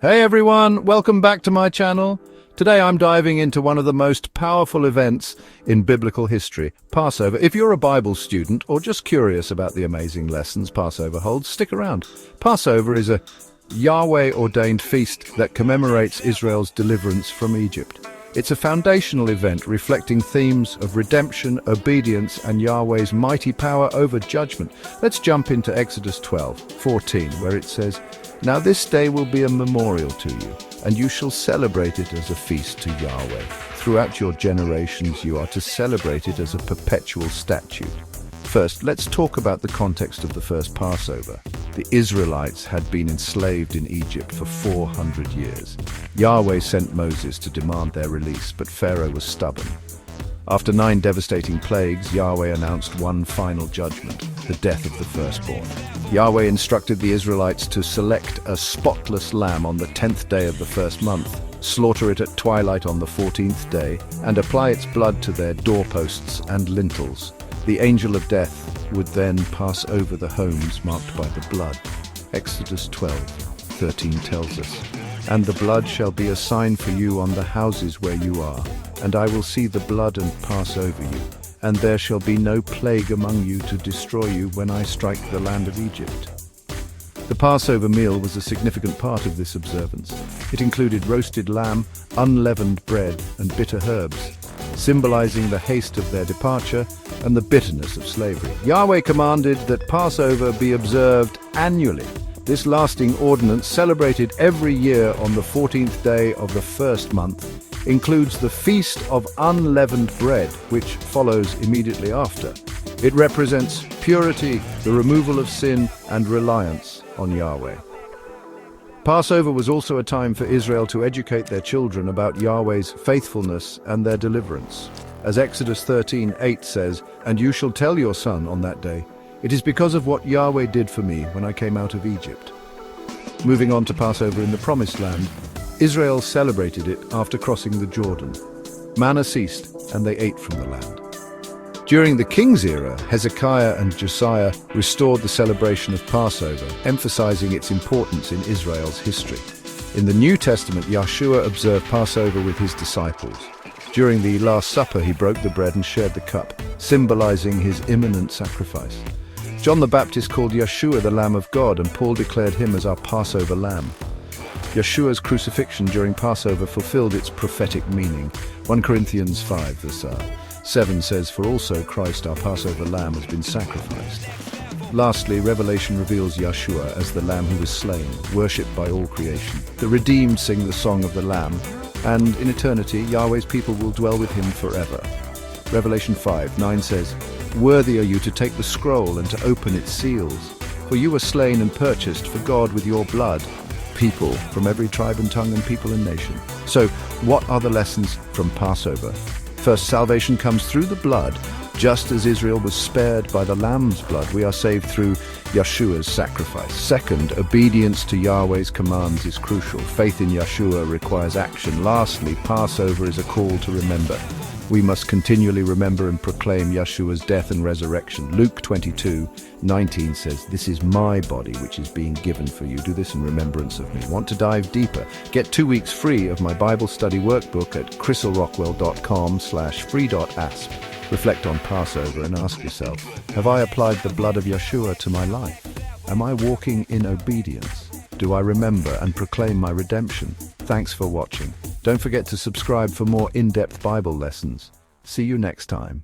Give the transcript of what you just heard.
Hey everyone, welcome back to my channel. Today I'm diving into one of the most powerful events in biblical history, Passover. If you're a Bible student or just curious about the amazing lessons Passover holds, stick around. Passover is a Yahweh-ordained feast that commemorates Israel's deliverance from Egypt. It's a foundational event reflecting themes of redemption, obedience, and Yahweh's mighty power over judgment. Let's jump into Exodus 12:14, where it says, "Now this day will be a memorial to you, and you shall celebrate it as a feast to Yahweh. Throughout your generations you are to celebrate it as a perpetual statute." First, let's talk about the context of the first Passover. The Israelites had been enslaved in Egypt for 400 years. Yahweh sent Moses to demand their release, but Pharaoh was stubborn. After 9 devastating plagues, Yahweh announced one final judgment, the death of the firstborn. Yahweh instructed the Israelites to select a spotless lamb on the 10th day of the first month, slaughter it at twilight on the 14th day, and apply its blood to their doorposts and lintels. The angel of death would then pass over the homes marked by the blood. Exodus 12:13 tells us, "And the blood shall be a sign for you on the houses where you are, and I will see the blood and pass over you, and there shall be no plague among you to destroy you when I strike the land of Egypt." The Passover meal was a significant part of this observance. It included roasted lamb, unleavened bread, and bitter herbs, symbolizing the haste of their departure and the bitterness of slavery. Yahweh commanded that Passover be observed annually. This lasting ordinance, celebrated every year on the 14th day of the first month, includes the Feast of Unleavened Bread, which follows immediately after. It represents purity, the removal of sin, and reliance on Yahweh. Passover was also a time for Israel to educate their children about Yahweh's faithfulness and their deliverance. As Exodus 13:8 says, "And you shall tell your son on that day, it is because of what Yahweh did for me when I came out of Egypt." Moving on to Passover in the Promised Land, Israel celebrated it after crossing the Jordan. Manna ceased, and they ate from the land. During the King's era, Hezekiah and Josiah restored the celebration of Passover, emphasizing its importance in Israel's history. In the New Testament, Yahshua observed Passover with his disciples. During the Last Supper, he broke the bread and shared the cup, symbolizing his imminent sacrifice. John the Baptist called Yahshua the Lamb of God, and Paul declared him as our Passover Lamb. Yahshua's crucifixion during Passover fulfilled its prophetic meaning. 1 Corinthians 5:7 says, "For also Christ our Passover Lamb has been sacrificed." Lastly, Revelation reveals Yahshua as the Lamb who was slain, worshipped by all creation. The redeemed sing the song of the Lamb, and in eternity Yahweh's people will dwell with him forever. Revelation 5:9 says, "Worthy are you to take the scroll and to open its seals, for you were slain and purchased for God with your blood, people from every tribe and tongue and people and nation." So, what are the lessons from Passover? First, salvation comes through the blood. Just as Israel was spared by the Lamb's blood, we are saved through Yahshua's sacrifice. Second, obedience to Yahweh's commands is crucial. Faith in Yahshua requires action. Lastly, Passover is a call to remember. We must continually remember and proclaim Yahshua's death and resurrection. Luke 22:19 says, "This is my body which is being given for you. Do this in remembrance of me." Want to dive deeper? Get 2 weeks free of my Bible study workbook at chrisrockwell.com/free.ask. Reflect on Passover and ask yourself, have I applied the blood of Yahshua to my life? Am I walking in obedience? Do I remember and proclaim my redemption? Thanks for watching. Don't forget to subscribe for more in-depth Bible lessons. See you next time.